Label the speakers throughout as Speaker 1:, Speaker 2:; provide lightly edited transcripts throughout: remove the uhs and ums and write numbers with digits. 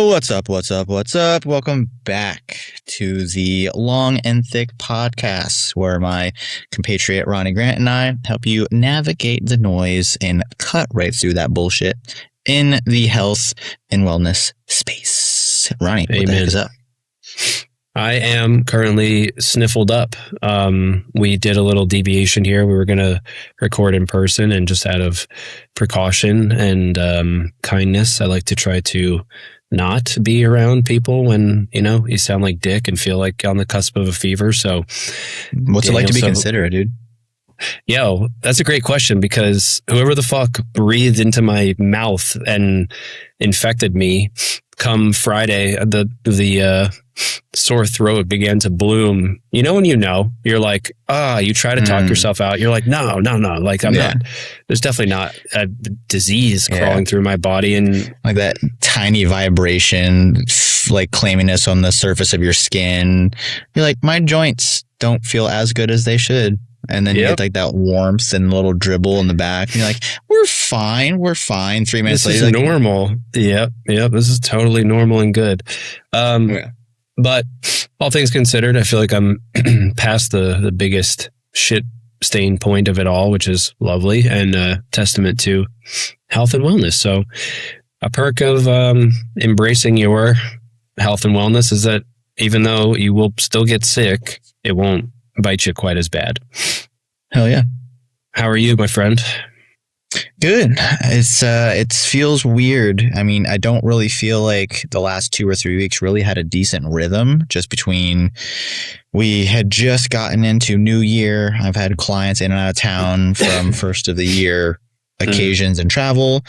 Speaker 1: What's up? Welcome back to the Long and Thick podcast, where my compatriot Ronnie Grant and I help you navigate the noise and cut right through that bullshit in the health and wellness space. Ronnie, what the heck is up?
Speaker 2: I am currently sniffled up. We did a little deviation here. We were going to record in person, and just out of precaution and kindness, I like to try to not be around people when, you sound like dick and feel like on the cusp of a fever. So
Speaker 1: what's it like to be considerate, dude?
Speaker 2: Yo, that's a great question, because whoever the fuck breathed into my mouth and infected me, come Friday, the sore throat began to bloom. When you're like, you try to talk yourself out. You're like, no. Like, I'm not, there's definitely not a disease crawling through my body. And
Speaker 1: like that tiny vibration, like claiminess on the surface of your skin. You're like, my joints don't feel as good as they should. And then you get like that warmth and little dribble in the back. And you're like, we're fine. 3 minutes later.
Speaker 2: This is normal. Yep. This is totally normal and good. But all things considered, I feel like I'm past the biggest shit stain point of it all, which is lovely and a testament to health and wellness. So a perk of embracing your health and wellness is that even though you will still get sick, it won't bite you quite as bad.
Speaker 1: Hell yeah.
Speaker 2: How are you, my friend?
Speaker 1: Good. It feels weird. I mean, I don't really feel like the last 2 or 3 weeks really had a decent rhythm, just between we had just gotten into New Year. I've had clients in and out of town from first of the year occasions and travel.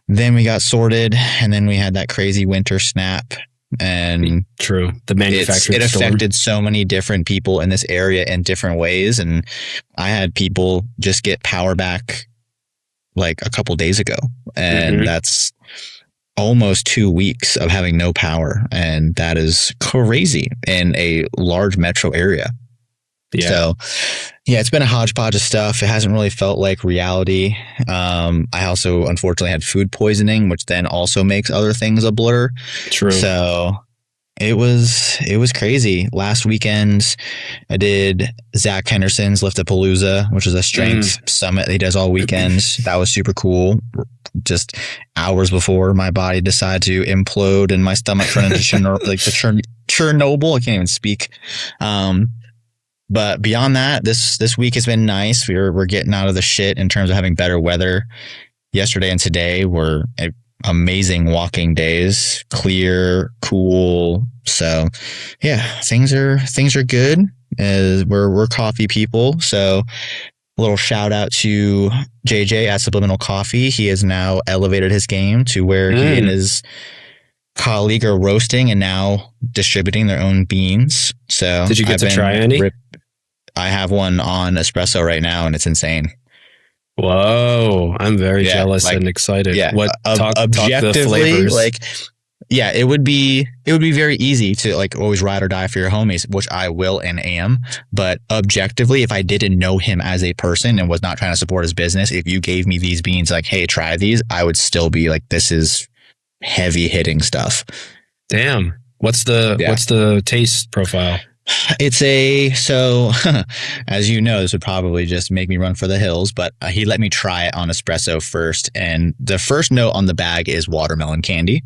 Speaker 1: Then we got sorted, and then we had that crazy winter snap. And
Speaker 2: true, the manufacturing
Speaker 1: it affected so many different people in this area in different ways. And I had people just get power back like a couple days ago, and that's almost 2 weeks of having no power, and that is crazy in a large metro area. So it's been a hodgepodge of stuff. It hasn't really felt like reality. I also unfortunately had food poisoning, which then also makes other things a blur.
Speaker 2: True.
Speaker 1: So it was crazy. Last weekend, I did Zach Henderson's Liftapalooza, which is a strength summit that he does all weekends. That was super cool. Just hours before my body decided to implode and my stomach turned into Chernobyl. I can't even speak. But beyond that, this week has been nice. We're getting out of the shit in terms of having better weather. Yesterday and today were amazing walking days, clear, cool. So yeah, things are good. We're coffee people. So a little shout out to JJ at Subliminal Coffee. He has now elevated his game to where he and his colleague are roasting and now distributing their own beans. So
Speaker 2: did you get to try any?
Speaker 1: I have one on espresso right now, and it's insane.
Speaker 2: Whoa, I'm very jealous and excited.
Speaker 1: Yeah,
Speaker 2: talk
Speaker 1: objectively,
Speaker 2: the flavors.
Speaker 1: It would be very easy to like always ride or die for your homies, which I will and am. But objectively, if I didn't know him as a person and was not trying to support his business, if you gave me these beans like, hey, try these, I would still be like, this is heavy hitting stuff.
Speaker 2: Damn. What's the taste profile?
Speaker 1: It's as you know, this would probably just make me run for the hills, but he let me try it on espresso first. And the first note on the bag is watermelon candy.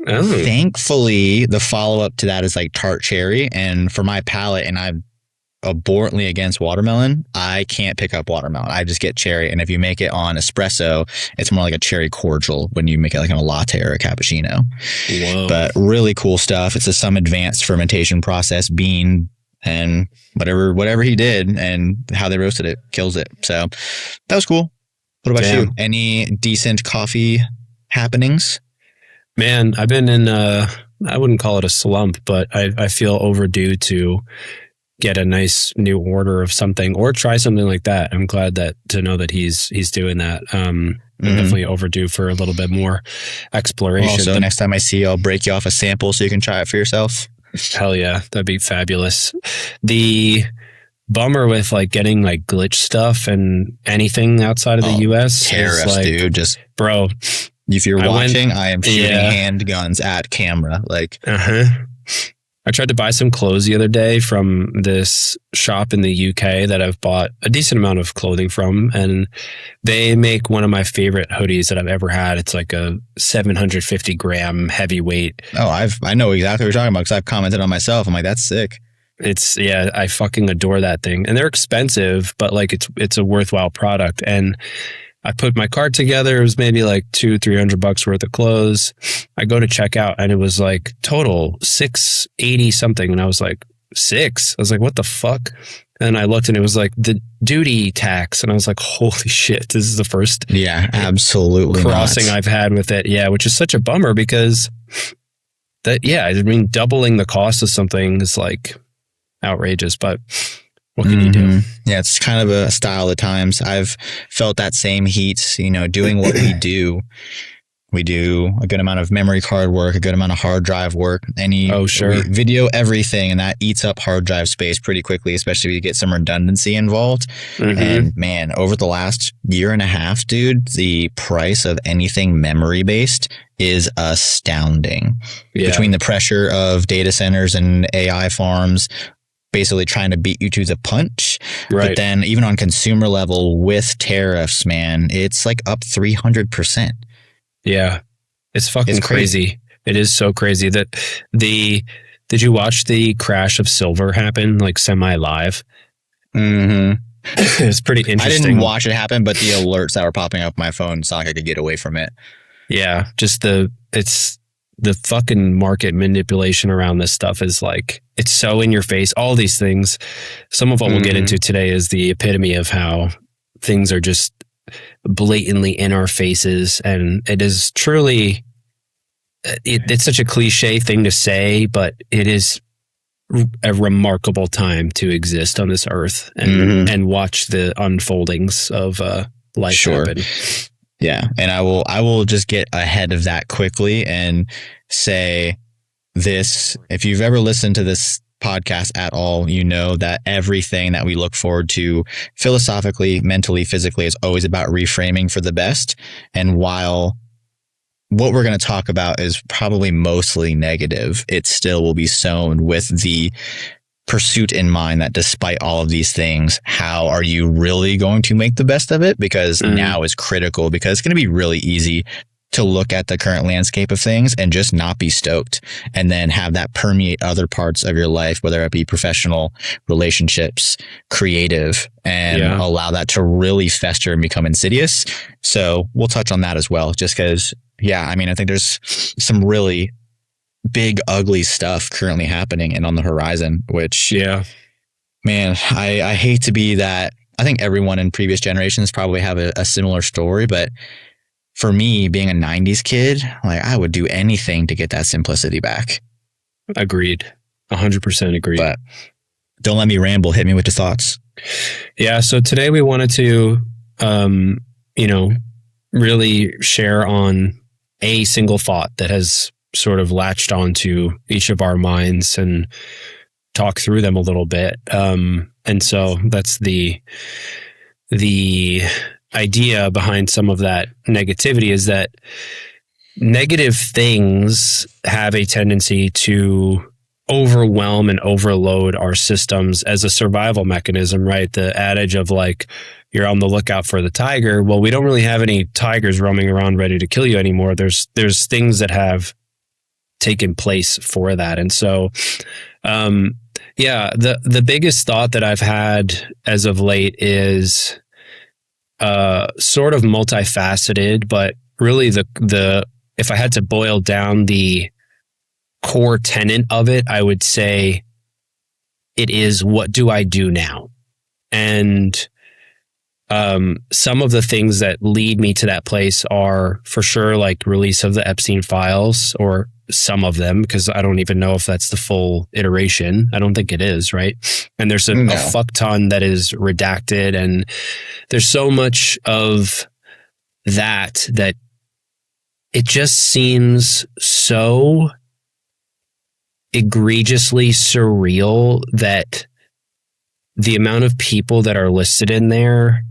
Speaker 1: Oh. Thankfully, the follow up to that is like tart cherry. And for my palate, and I'm abhorrently against watermelon, I can't pick up watermelon. I just get cherry. And if you make it on espresso, it's more like a cherry cordial when you make it like in a latte or a cappuccino. Whoa. But really cool stuff. It's some advanced fermentation process, bean and whatever he did and how they roasted it kills it. So that was cool. What about you? Any decent coffee happenings?
Speaker 2: Man, I've been in I wouldn't call it a slump, but I feel overdue to get a nice new order of something or try something like that. I'm glad to know that he's doing that. I'm definitely overdue for a little bit more exploration.
Speaker 1: Also, next time I see you, I'll break you off a sample so you can try it for yourself.
Speaker 2: Hell yeah, that'd be fabulous. The bummer with like getting like glitch stuff and anything outside of the US
Speaker 1: tariffs,
Speaker 2: is like,
Speaker 1: dude, just
Speaker 2: bro,
Speaker 1: If you're watching, I am shooting handguns at camera. Like,
Speaker 2: I tried to buy some clothes the other day from this shop in the UK that I've bought a decent amount of clothing from, and they make one of my favorite hoodies that I've ever had. It's like a 750 gram heavyweight.
Speaker 1: Oh, I know exactly what you're talking about because I've commented on myself. I'm like, that's sick.
Speaker 2: I fucking adore that thing, and they're expensive, but like it's a worthwhile product. And I put my cart together. It was maybe like $200-300 worth of clothes. I go to check out and it was like total $680 something. And I was like, $6? I was like, what the fuck? And I looked and it was like the duty tax. And I was like, holy shit, this is the first
Speaker 1: absolutely
Speaker 2: crossing I've had with it. Yeah, which is such a bummer because doubling the cost of something is like outrageous, but what can you do?
Speaker 1: Yeah, it's kind of a style of the times. I've felt that same heat, doing what we do. We do a good amount of memory card work, a good amount of hard drive work, we video everything, and that eats up hard drive space pretty quickly, especially if you get some redundancy involved. And man, over the last year and a half, dude, the price of anything memory based is astounding. Between the pressure of data centers and AI farms, basically trying to beat you to the punch. But then even on consumer level with tariffs, man, it's like up 300%.
Speaker 2: Yeah. It's fucking crazy. It is so crazy that did you watch the crash of silver happen like semi live? It's pretty interesting.
Speaker 1: I didn't watch it happen, but the alerts that were popping up on my phone, it's not like I could get away from it.
Speaker 2: Yeah. Just the fucking market manipulation around this stuff is like, it's so in your face. All these things, some of what we'll get into today is the epitome of how things are just blatantly in our faces. And it is truly, it's such a cliche thing to say, but it is a remarkable time to exist on this earth and watch the unfoldings of life happen.
Speaker 1: Yeah. And I will just get ahead of that quickly and say this. If you've ever listened to this podcast at all, you know that everything that we look forward to philosophically, mentally, physically is always about reframing for the best. And while what we're going to talk about is probably mostly negative, it still will be sown with the pursuit in mind that despite all of these things, how are you really going to make the best of it? Because now is critical, because it's going to be really easy to look at the current landscape of things and just not be stoked, and then have that permeate other parts of your life, whether it be professional, relationships, creative, and allow that to really fester and become insidious. So we'll touch on that as well, just because, I think there's some really big, ugly stuff currently happening and on the horizon, which, man, I hate to be that. I think everyone in previous generations probably have a similar story, but for me, being a 90s kid, like, I would do anything to get that simplicity back.
Speaker 2: Agreed. 100% agreed.
Speaker 1: But don't let me ramble. Hit me with your thoughts.
Speaker 2: Yeah. So today we wanted to, really share on a single thought that has sort of latched onto each of our minds and talk through them a little bit. And so that's the idea behind some of that negativity, is that negative things have a tendency to overwhelm and overload our systems as a survival mechanism, right? The adage of like, you're on the lookout for the tiger. Well, we don't really have any tigers roaming around ready to kill you anymore. There's things that have taken place for that. And so, the biggest thought that I've had as of late is sort of multifaceted, but really the if I had to boil down the core tenet of it, I would say it is, what do I do now? And some of the things that lead me to that place are for sure like release of the Epstein files, or some of them, because I don't even know if that's the full iteration. I don't think it is, right? And there's a fuck ton that is redacted, and there's so much of that it just seems so egregiously surreal that the amount of people that are listed in there,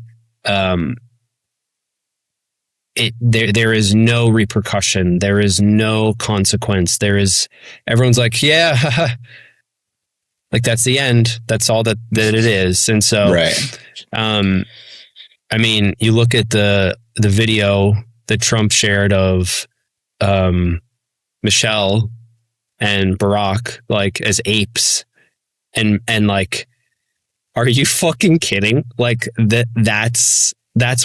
Speaker 2: there is no repercussion. There is no consequence. Everyone's like, yeah, like that's the end. That's all that it is. And so,
Speaker 1: Right.
Speaker 2: I mean, you look at the video that Trump shared of Michelle and Barack like as apes, and like, are you fucking kidding? Like that's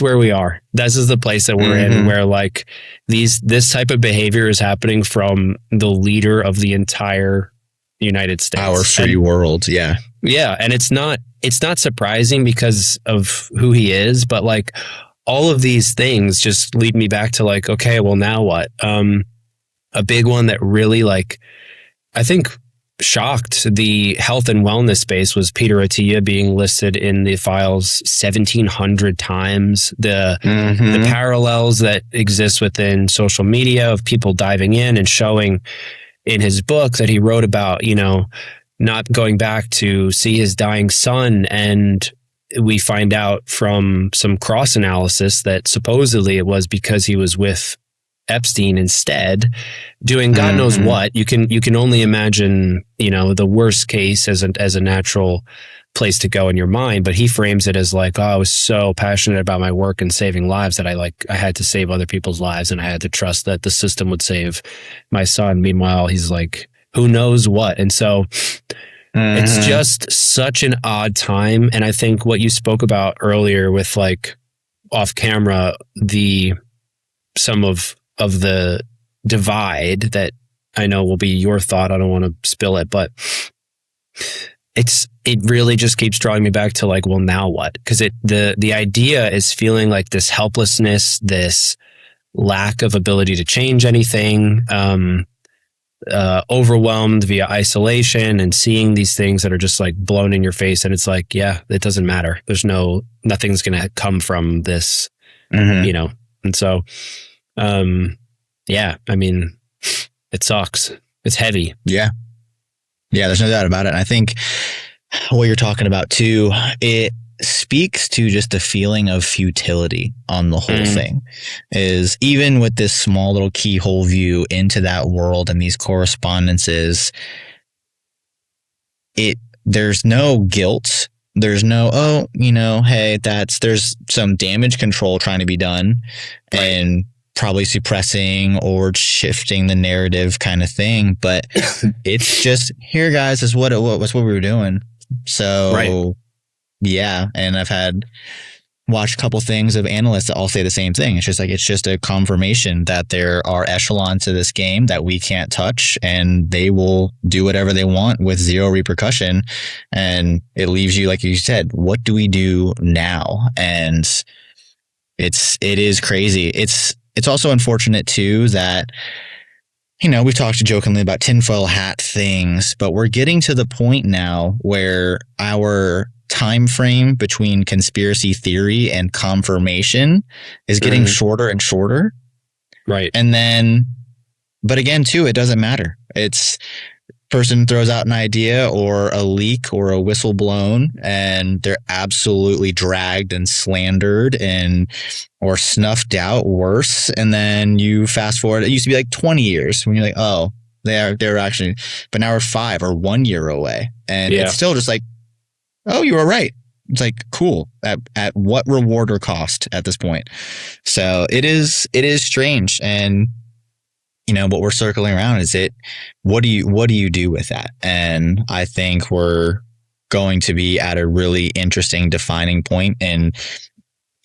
Speaker 2: where we are. This is the place that we're in, where like this type of behavior is happening from the leader of the entire United States,
Speaker 1: our free world. Yeah.
Speaker 2: Yeah. And it's not surprising because of who he is, but like all of these things just lead me back to like, okay, well now what? A big one that really like, I think shocked the health and wellness space was Peter Attia being listed in the files 1,700 times. The parallels that exist within social media of people diving in and showing in his book that he wrote about, you know, not going back to see his dying son. And we find out from some cross analysis that supposedly it was because he was with Epstein instead, doing God knows what. You can only imagine, you know, the worst case as a natural place to go in your mind. But he frames it as like, oh, I was so passionate about my work and saving lives that I had to save other people's lives, and I had to trust that the system would save my son. Meanwhile, he's like, who knows what? And so it's just such an odd time. And I think what you spoke about earlier with like off camera, some of the divide that I know will be your thought. I don't want to spill it, but it really just keeps drawing me back to like, well, now what? Because the idea is feeling like this helplessness, this lack of ability to change anything, overwhelmed via isolation, and seeing these things that are just like blown in your face. And it's like, yeah, it doesn't matter. Nothing's going to come from this, you know? And so, yeah, I mean, it sucks. It's heavy.
Speaker 1: Yeah. Yeah, there's no doubt about it. And I think what you're talking about too, it speaks to just the feeling of futility on the whole thing. Is even with this small little keyhole view into that world and these correspondences, there's no guilt. There's no, hey, there's some damage control trying to be done, right, and probably suppressing or shifting the narrative kind of thing. But it's just, here, guys, is what we were doing. So, right. Yeah. And I've watched a couple things of analysts that all say the same thing. It's just a confirmation that there are echelons to this game that we can't touch, and they will do whatever they want with zero repercussion. And it leaves you, like you said, what do we do now? And it is crazy. It's also unfortunate too that, we've talked jokingly about tinfoil hat things, but we're getting to the point now where our time frame between conspiracy theory and confirmation is getting shorter and shorter.
Speaker 2: Right.
Speaker 1: And then, but again, too, it doesn't matter. It's person throws out an idea or a leak or a whistle blown, and they're absolutely dragged and slandered or snuffed out worse. And then you fast forward, it used to be like 20 years when you're like, oh, they're actually, but now we're 5 or 1 year away. And it's still just like, oh, you were right. It's like, cool. At what reward or cost at this point? So it is strange. And what we're circling around is what do you do with that? And I think we're going to be at a really interesting defining point in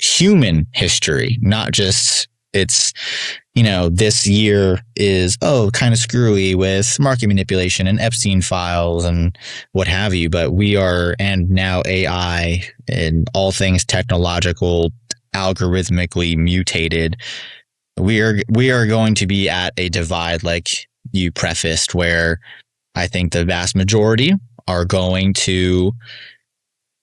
Speaker 1: human history, not just this year is, kind of screwy with market manipulation and Epstein files and what have you, but and now AI and all things technological, algorithmically mutated. We are going to be at a divide, like you prefaced, where I think the vast majority are going to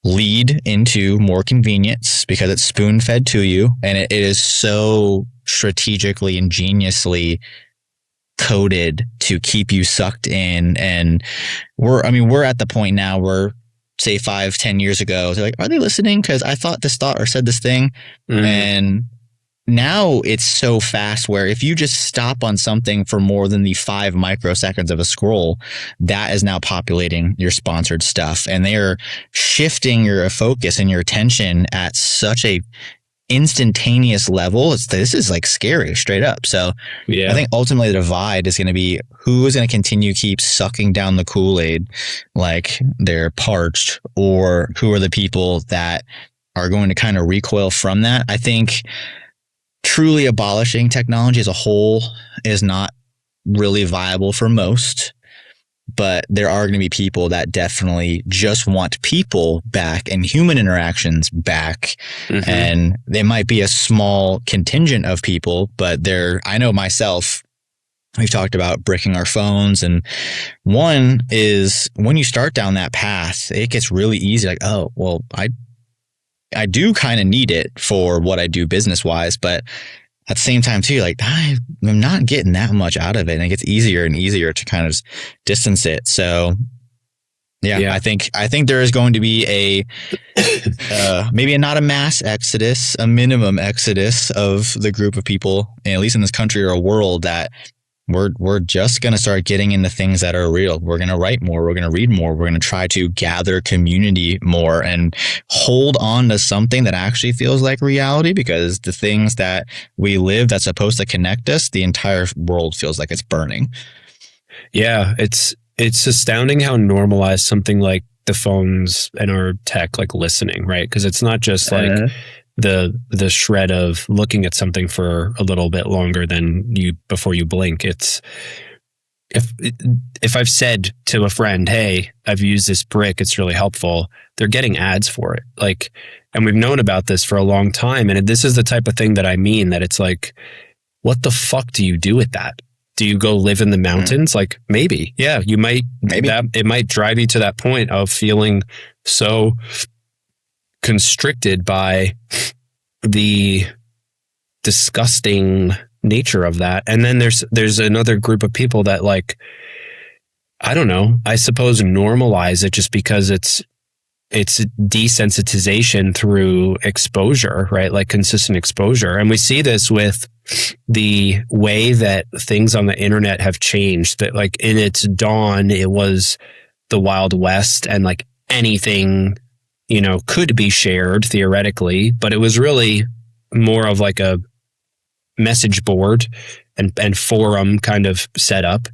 Speaker 1: lead into more convenience because it's spoon-fed to you, and it is so strategically, ingeniously coded to keep you sucked in. And we're at the point now where, say 5-10 years ago, they're like, are they listening? Because I thought this thought or said this thing, and now it's so fast where if you just stop on something for more than the 5 microseconds of a scroll, that is now populating your sponsored stuff, and they are shifting your focus and your attention at such a instantaneous level. This is like scary straight up. So
Speaker 2: Yeah.
Speaker 1: I think ultimately the divide is going to be who is going to continue to keep sucking down the Kool-Aid like they're parched, or who are the people that are going to kind of recoil from that. I think truly abolishing technology as a whole is not really viable for most, but there are going to be people that definitely just want people back and human interactions back.
Speaker 2: Mm-hmm.
Speaker 1: And they might be a small contingent of people, but I know myself, we've talked about bricking our phones. And one is when you start down that path, it gets really easy. Like, oh, well, I do kind of need it for what I do business wise, but at the same time too, like I'm not getting that much out of it, and it gets easier and easier to kind of distance it. So yeah. I think there is going to be maybe not a mass exodus, a minimum exodus of the group of people, at least in this country or a world, that we're just going to start getting into things that are real. We're going to write more. We're going to read more. We're going to try to gather community more and hold on to something that actually feels like reality, because the things that we live that's supposed to connect us, the entire world feels like it's burning.
Speaker 2: Yeah, it's astounding how normalized something like the phones and our tech, like listening, right? Because it's not just like the shred of looking at something for a little bit longer than you before you blink. It's if I've said to a friend, hey, I've used this brick, it's really helpful, they're getting ads for it. Like, and we've known about this for a long time. And this is the type of thing that I mean, that it's like, what the fuck do you do with that? Do you go live in the mountains? Like, maybe, yeah, you might, maybe it might drive you to that point of feeling so constricted by the disgusting nature of that. And then there's another group of people that, like, I don't know, I suppose normalize it just because it's desensitization through exposure, right? Like consistent exposure. And we see this with the way that things on the internet have changed, that like in its dawn, it was the Wild West, and like anything, you know, could be shared theoretically, but it was really more of like a message board and forum kind of setup.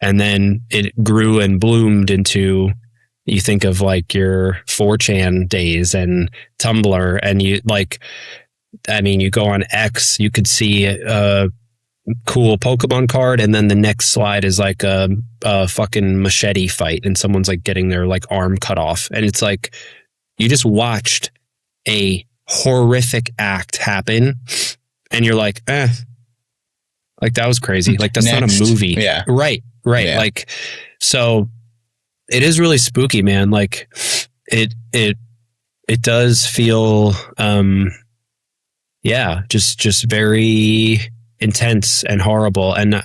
Speaker 2: And then it grew and bloomed into, you think of like your 4chan days and Tumblr, and you like, I mean, you go on X, you could see a cool Pokemon card, and then the next slide is like a fucking machete fight, and someone's like getting their like arm cut off. And it's like, you just watched a horrific act happen, and you're like, like that was crazy. Like that's not a movie.
Speaker 1: Yeah.
Speaker 2: Right. Yeah. Like, so it is really spooky, man. Like it does feel, just very intense and horrible. And,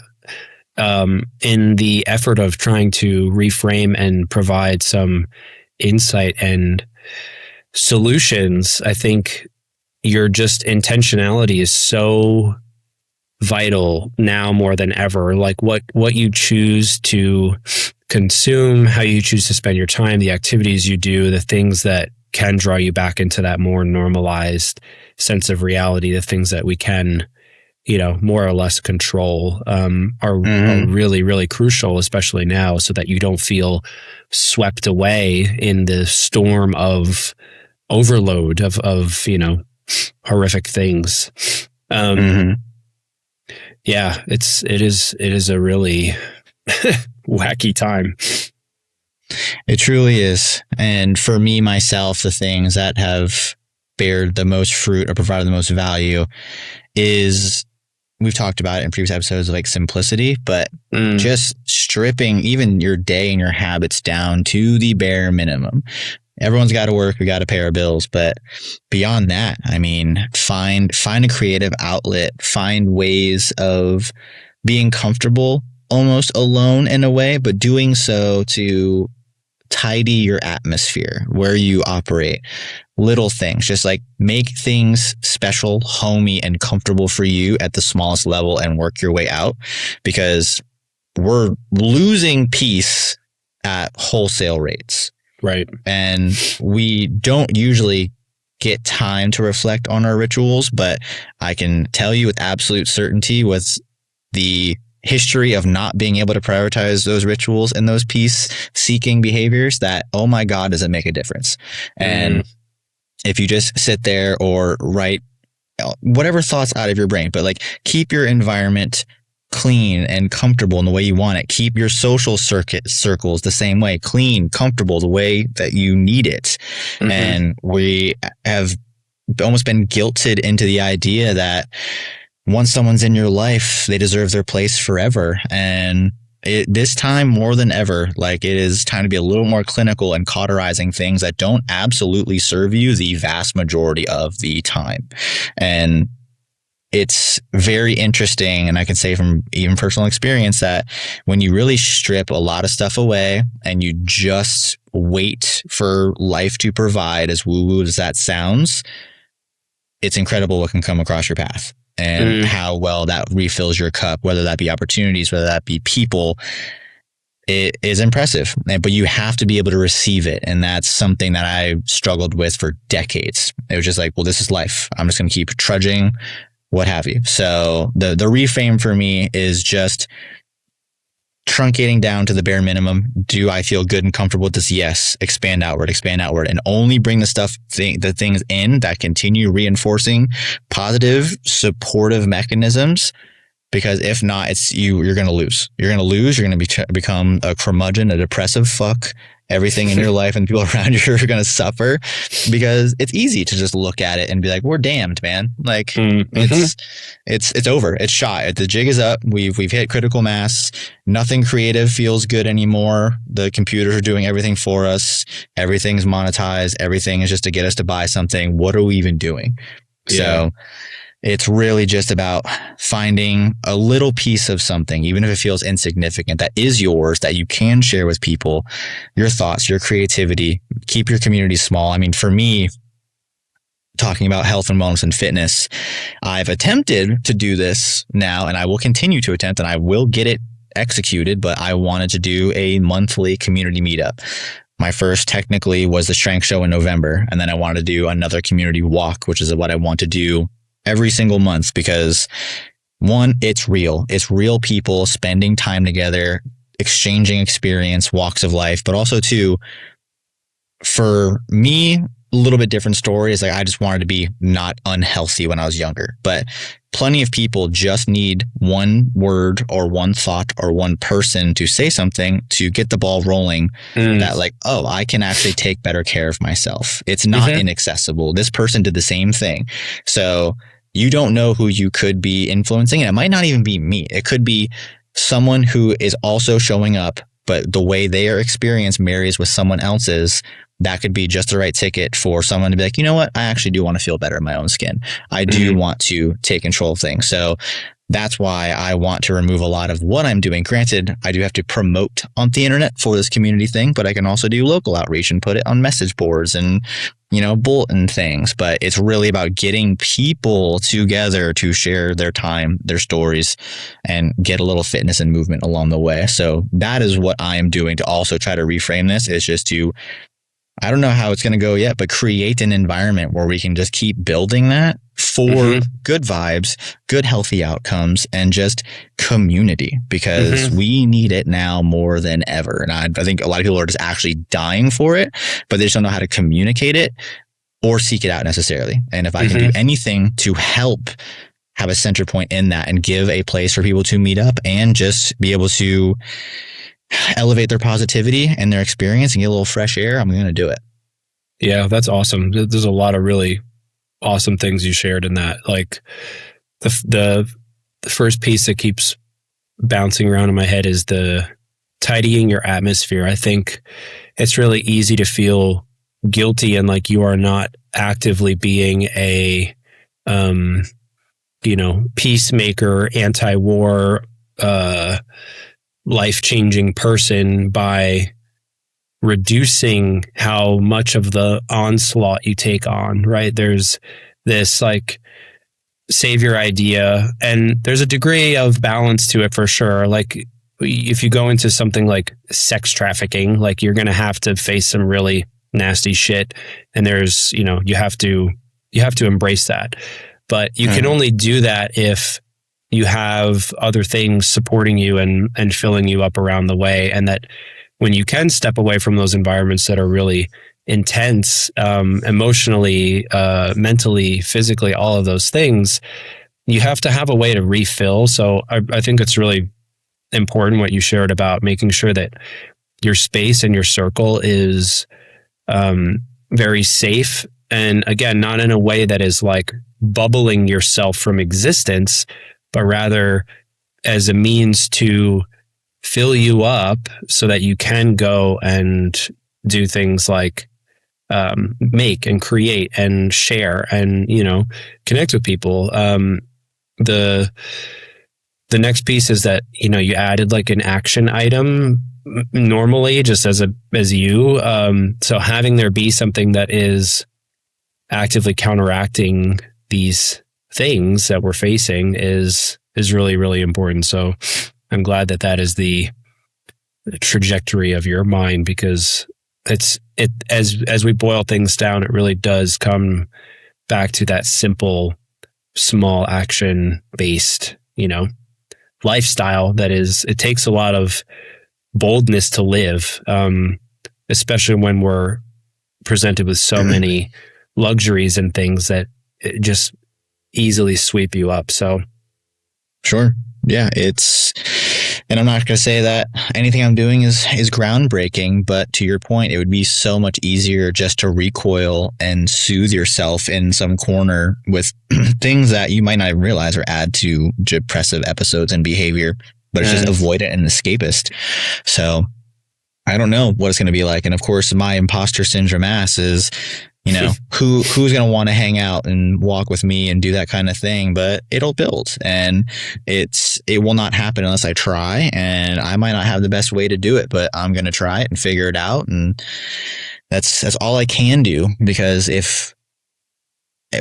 Speaker 2: in the effort of trying to reframe and provide some insight and solutions, I think your just intentionality is so vital now more than ever. Like what you choose to consume, how you choose to spend your time, the activities you do, the things that can draw you back into that more normalized sense of reality, the things that we can, you know, more or less control, are really, really crucial, especially now, so that you don't feel swept away in the storm of overload of you know, horrific things. Yeah, it is a really wacky time.
Speaker 1: It truly is. And for me, myself, the things that have bared the most fruit or provided the most value is, we've talked about it in previous episodes, of like simplicity, but just stripping even your day and your habits down to the bare minimum. Everyone's got to work. We got to pay our bills. But beyond that, I mean, find a creative outlet, find ways of being comfortable, almost alone in a way, but doing so to tidy your atmosphere where you operate. little things. Just like make things special, homey, and comfortable for you at the smallest level and work your way out, because we're losing peace at wholesale rates.
Speaker 2: Right.
Speaker 1: And we don't usually get time to reflect on our rituals, but I can tell you with absolute certainty, with the history of not being able to prioritize those rituals and those peace-seeking behaviors, that, oh my God, does it make a difference? And if you just sit there or write whatever thoughts out of your brain, but like keep your environment clean and comfortable in the way you want it. Keep your social circles the same way, clean, comfortable, the way that you need it. And we have almost been guilted into the idea that once someone's in your life, they deserve their place forever. And this time more than ever, like, it is time to be a little more clinical and cauterizing things that don't absolutely serve you the vast majority of the time. And it's very interesting, and I can say from even personal experience, that when you really strip a lot of stuff away and you just wait for life to provide, as woo-woo as that sounds, it's incredible what can come across your path and how well that refills your cup, whether that be opportunities, whether that be people. It is impressive, but you have to be able to receive it. And that's something that I struggled with for decades. It was just like, well, this is life. I'm just going to keep trudging, what have you. So the reframe for me is just truncating down to the bare minimum. Do I feel good and comfortable with this? Yes. Expand outward, and only bring the things in that continue reinforcing positive, supportive mechanisms. Because if not, you're going to lose. You're going to become a curmudgeon, a depressive fuck. Everything in your life and people around you are going to suffer, because it's easy to just look at it and be like, we're damned, man. Like it's over. It's shot. The jig is up. We've hit critical mass. Nothing creative feels good anymore. The computers are doing everything for us. Everything's monetized. Everything is just to get us to buy something. What are we even doing? Yeah. So it's really just about finding a little piece of something, even if it feels insignificant, that is yours, that you can share with people, your thoughts, your creativity. Keep your community small. I mean, for me, talking about health and wellness and fitness, I've attempted to do this now, and I will continue to attempt, and I will get it executed, but I wanted to do a monthly community meetup. My first technically was the strength show in November, and then I wanted to do another community walk, which is what I want to do every single month, because one, it's real people spending time together, exchanging experience, walks of life. But also two, for me, a little bit different story is like, I just wanted to be not unhealthy when I was younger, but plenty of people just need one word or one thought or one person to say something to get the ball rolling, that like, oh, I can actually take better care of myself. It's not inaccessible. This person did the same thing. So you don't know who you could be influencing. And it might not even be me. It could be someone who is also showing up, but the way their experience marries with someone else's. That could be just the right ticket for someone to be like, you know what? I actually do want to feel better in my own skin. I do want to take control of things. So that's why I want to remove a lot of what I'm doing. Granted, I do have to promote on the internet for this community thing, but I can also do local outreach and put it on message boards and, bulletin things. But it's really about getting people together to share their time, their stories, and get a little fitness and movement along the way. So that is what I am doing to also try to reframe this, is just to, I don't know how it's going to go yet, but create an environment where we can just keep building that for good vibes, good healthy outcomes, and just community, because we need it now more than ever. And I think a lot of people are just actually dying for it, but they just don't know how to communicate it or seek it out necessarily. And if I can do anything to help have a center point in that and give a place for people to meet up and just be able to elevate their positivity and their experience and get a little fresh air, I'm going to do it.
Speaker 2: Yeah, that's awesome. There's a lot of really awesome things you shared in that. Like the first piece that keeps bouncing around in my head is the tidying your atmosphere. I think it's really easy to feel guilty and like you are not actively being a, peacemaker, anti-war, life-changing person by reducing how much of the onslaught you take on, right? There's this like savior idea, and there's a degree of balance to it for sure. Like if you go into something like sex trafficking, like you're going to have to face some really nasty shit, and there's, you know, you have to embrace that. But you can only do that if you have other things supporting you and filling you up around the way. And that when you can step away from those environments that are really intense, emotionally, mentally, physically, all of those things, you have to have a way to refill. So I think it's really important what you shared about making sure that your space and your circle is very safe. And again, not in a way that is like bubbling yourself from existence, but rather as a means to fill you up so that you can go and do things like make and create and share and, you know, connect with people. The next piece is that, you know, you added like an action item normally just as you. So having there be something that is actively counteracting these things that we're facing is really, really important. So I'm glad that is the trajectory of your mind, because as we boil things down, it really does come back to that simple, small action based, you know, lifestyle it takes a lot of boldness to live, especially when we're presented with so many luxuries and things that just easily sweep you up. So
Speaker 1: sure. Yeah, and I'm not going to say that anything I'm doing is groundbreaking, but to your point, it would be so much easier just to recoil and soothe yourself in some corner with things that you might not even realize or add to depressive episodes and behavior, but it's just avoidant and escapist. So I don't know what it's going to be like. And of course, my imposter syndrome ass is, you know, who's going to want to hang out and walk with me and do that kind of thing, but it'll build, and it will not happen unless I try, and I might not have the best way to do it, but I'm going to try it and figure it out. And that's all I can do, because if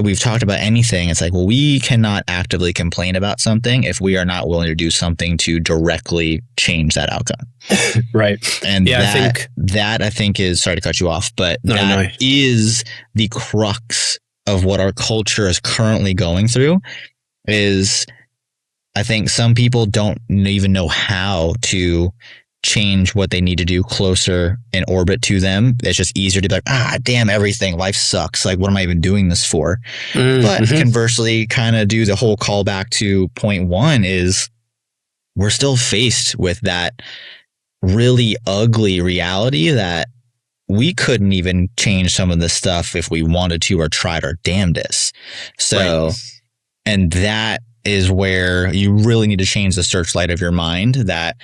Speaker 1: we've talked about anything, it's like, well, we cannot actively complain about something if we are not willing to do something to directly change that outcome.
Speaker 2: Right.
Speaker 1: And yeah, I think is, sorry to cut you off, but is the crux of what our culture is currently going through. Is I think some people don't even know how to change what they need to do closer in orbit to them. It's just easier to be like, damn everything, life sucks, like what am I even doing this for? But conversely, kind of do the whole callback to point one, is we're still faced with that really ugly reality that we couldn't even change some of this stuff if we wanted to or tried our damnedest. So and that is where you really need to change the searchlight of your mind, that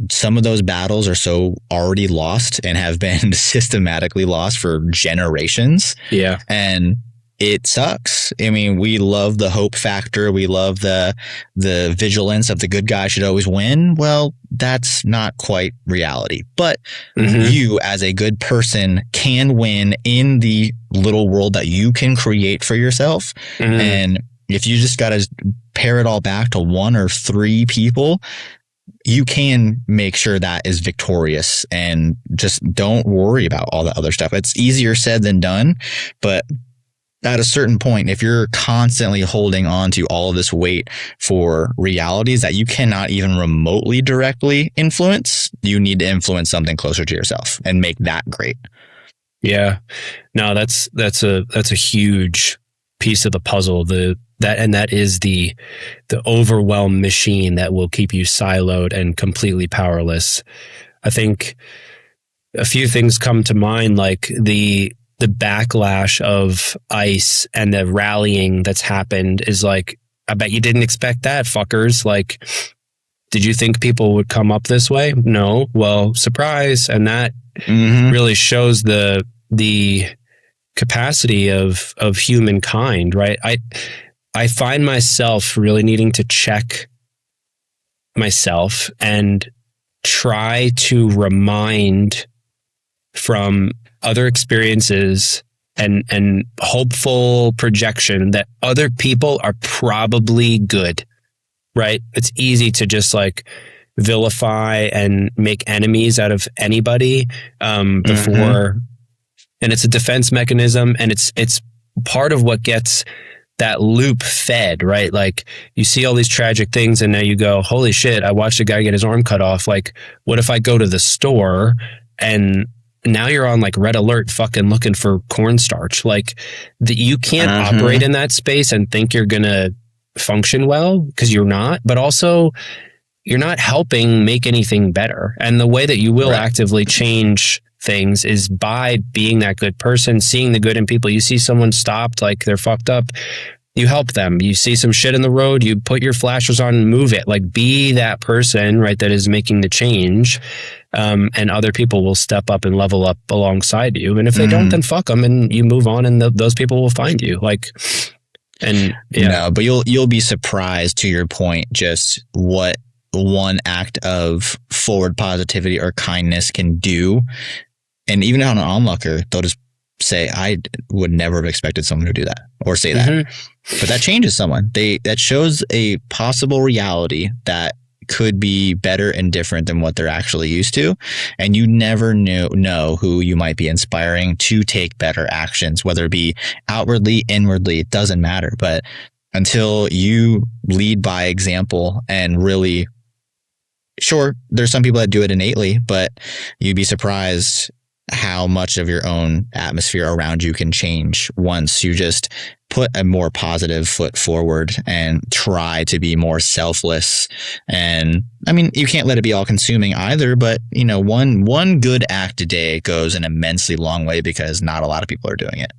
Speaker 1: some of those battles are so already lost and have been systematically lost for generations.
Speaker 2: Yeah.
Speaker 1: And it sucks. I mean, we love the hope factor. We love the vigilance of the good guy should always win. Well, that's not quite reality. But you, as a good person, can win in the little world that you can create for yourself. And if you just got to pare it all back to one or three people, you can make sure that is victorious, and just don't worry about all the other stuff. It's easier said than done, but at a certain point, if you're constantly holding on to all of this weight for realities that you cannot even remotely directly influence, you need to influence something closer to yourself and make that great.
Speaker 2: Yeah, no, that's a huge piece of the puzzle. That is the overwhelm machine that will keep you siloed and completely powerless. I think a few things come to mind, like the backlash of ICE and the rallying that's happened is like, I bet you didn't expect that, fuckers. Like, did you think people would come up this way? No. Well, surprise. And that really shows the capacity of humankind, right? I find myself really needing to check myself and try to remind from other experiences and hopeful projection that other people are probably good, right? It's easy to just like vilify and make enemies out of anybody before, and it's a defense mechanism, and it's part of what gets that loop fed, right? Like you see all these tragic things and now you go, holy shit, I watched a guy get his arm cut off. Like, what if I go to the store and now you're on like red alert fucking looking for cornstarch? Like you can't operate in that space and think you're going to function well, because you're not, but also you're not helping make anything better. And the way that you will actively change things is by being that good person, seeing the good in people. You see someone stopped, like they're fucked up, you help them. You see some shit in the road, you put your flashers on and move it. Like be that person, right, that is making the change. And other people will step up and level up alongside you. And if they don't, then fuck them and you move on, and those people will find you. Like, and
Speaker 1: no, but you'll be surprised, to your point, just what one act of forward positivity or kindness can do. And even on an onlooker, they'll just say, I would never have expected someone to do that or say that. But that changes someone. That shows a possible reality that could be better and different than what they're actually used to. And you never know who you might be inspiring to take better actions, whether it be outwardly, inwardly, it doesn't matter. But until you lead by example and really, sure, there's some people that do it innately, but you'd be surprised how much of your own atmosphere around you can change once you just put a more positive foot forward and try to be more selfless. And I mean, you can't let it be all consuming either, but you know, one good act a day goes an immensely long way, because not a lot of people are doing it.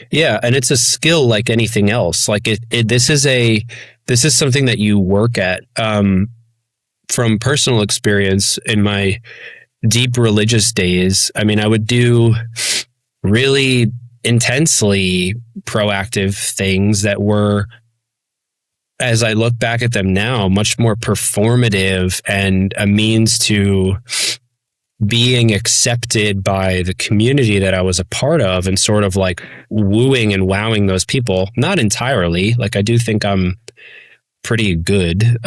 Speaker 2: Yeah. And it's a skill like anything else. Like this is something that you work at. From personal experience in my deep religious days, I mean, I would do really intensely proactive things that were, as I look back at them now, much more performative and a means to being accepted by the community that I was a part of, and sort of like wooing and wowing those people. Not entirely. Like I do think I'm pretty good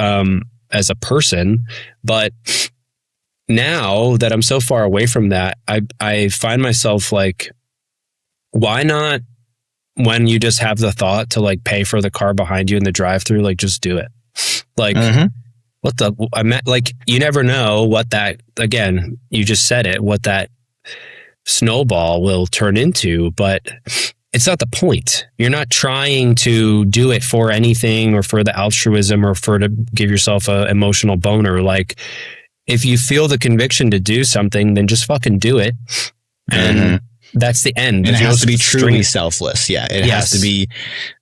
Speaker 2: as a person, but now that I'm so far away from that, I find myself like, why not, when you just have the thought to like pay for the car behind you in the drive-through, like just do it. Like like you never know what that, again, you just said it, what that snowball will turn into, but it's not the point. You're not trying to do it for anything or for the altruism or for to give yourself a emotional boner. Like if you feel the conviction to do something, then just fucking do it. And that's the end.
Speaker 1: And it has to be truly selfless. Yeah. It has to be,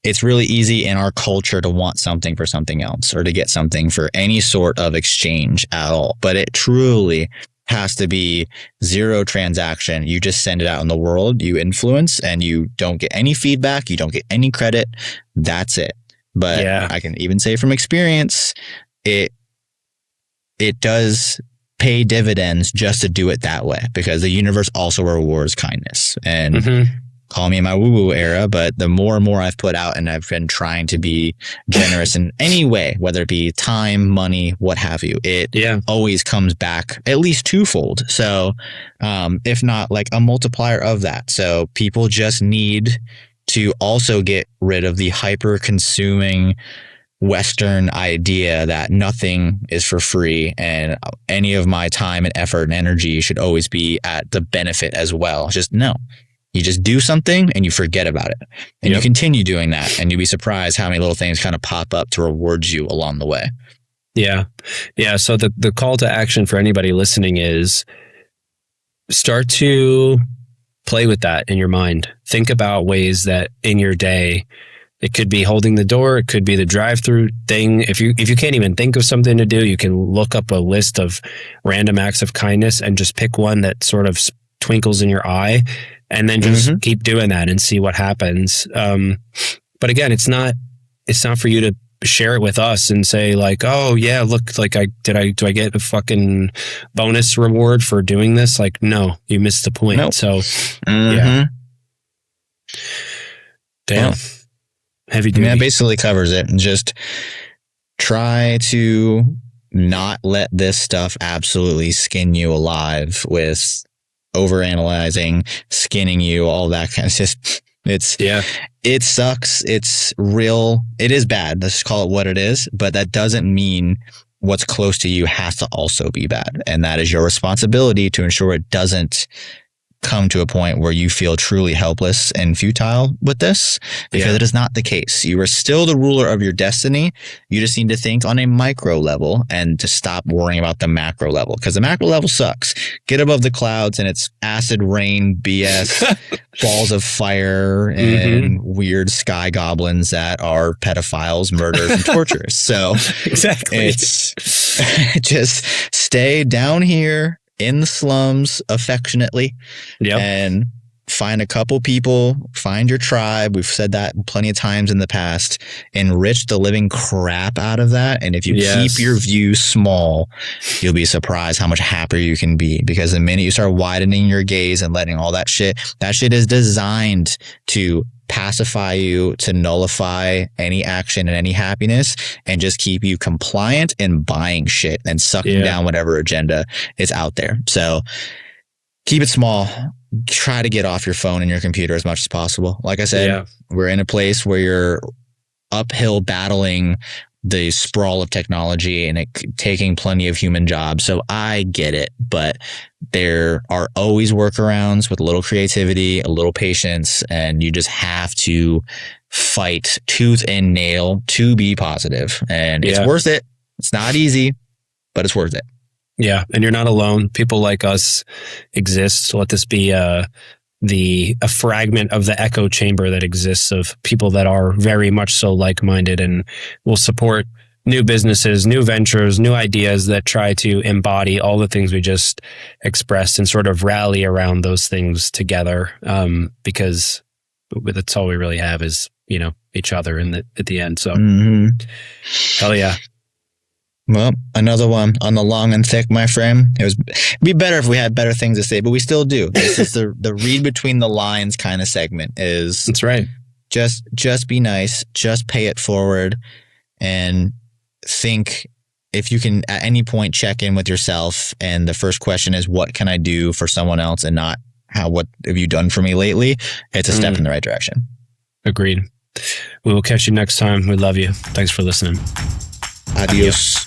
Speaker 1: it's really easy in our culture to want something for something else, or to get something for any sort of exchange at all. But it truly has to be zero transaction. You just send it out in the world, you influence, and you don't get any feedback. You don't get any credit. That's it. But I can even say from experience, it does pay dividends just to do it that way, because the universe also rewards kindness. And call me in my woo-woo era, but the more and more I've put out and I've been trying to be generous in any way, whether it be time, money, what have you, it always comes back at least twofold. So if not like a multiplier of that. So people just need to also get rid of the hyper consuming Western idea that nothing is for free, and any of my time and effort and energy should always be at the benefit as well. Just no. You just do something and you forget about it, and you continue doing that, and you'll be surprised how many little things kind of pop up to reward you along the way.
Speaker 2: Yeah. Yeah. So the call to action for anybody listening is start to play with that in your mind. Think about ways that in your day, it could be holding the door. It could be the drive-through thing. If you can't even think of something to do, you can look up a list of random acts of kindness and just pick one that sort of twinkles in your eye, and then just keep doing that and see what happens. But again, it's not for you to share it with us and say like, oh yeah, look, like do I get a fucking bonus reward for doing this? Like, no, you missed the point.
Speaker 1: Nope.
Speaker 2: So yeah. Damn.
Speaker 1: Well,
Speaker 2: Heavy duty.
Speaker 1: that basically covers it. And just try to not let this stuff absolutely skin you alive with overanalyzing, skinning you, all that kind of stuff. It sucks. It's real. It is bad. Let's just call it what it is. But that doesn't mean what's close to you has to also be bad. And that is your responsibility to ensure it doesn't come to a point where you feel truly helpless and futile with this, because it is not the case. You are still the ruler of your destiny. You just need to think on a micro level and to stop worrying about the macro level, because the macro level sucks. Get above the clouds and it's acid rain BS, balls of fire, and weird sky goblins that are pedophiles, murderers, and torturers. So
Speaker 2: exactly,
Speaker 1: it's just stay down here in the slums affectionately, and find a couple people, find your tribe. We've said that plenty of times in the past. Enrich the living crap out of that. And if you keep your view small, you'll be surprised how much happier you can be, because the minute you start widening your gaze and letting all that shit is designed to pacify you, to nullify any action and any happiness, and just keep you compliant and buying shit and sucking down whatever agenda is out there. So keep it small. Try to get off your phone and your computer as much as possible. Like I said, we're in a place where you're uphill battling the sprawl of technology and taking plenty of human jobs. So I get it, but there are always workarounds with a little creativity, a little patience, and you just have to fight tooth and nail to be positive. And it's worth it. It's not easy, but it's worth it.
Speaker 2: Yeah. And you're not alone. People like us exist. Let this be a fragment of the echo chamber that exists of people that are very much so like-minded and will support new businesses, new ventures, new ideas that try to embody all the things we just expressed and sort of rally around those things together. Because that's all we really have is, each other at the end. So hell yeah.
Speaker 1: Well, another one on the long and thick, my friend. It'd be better if we had better things to say, but we still do. This is the read between the lines kind of segment.
Speaker 2: That's right.
Speaker 1: Just be nice. Just pay it forward, and think if you can at any point check in with yourself. And the first question is, what can I do for someone else, and not what have you done for me lately? It's a step in the right direction.
Speaker 2: Agreed. We will catch you next time. We love you. Thanks for listening.
Speaker 1: Adios.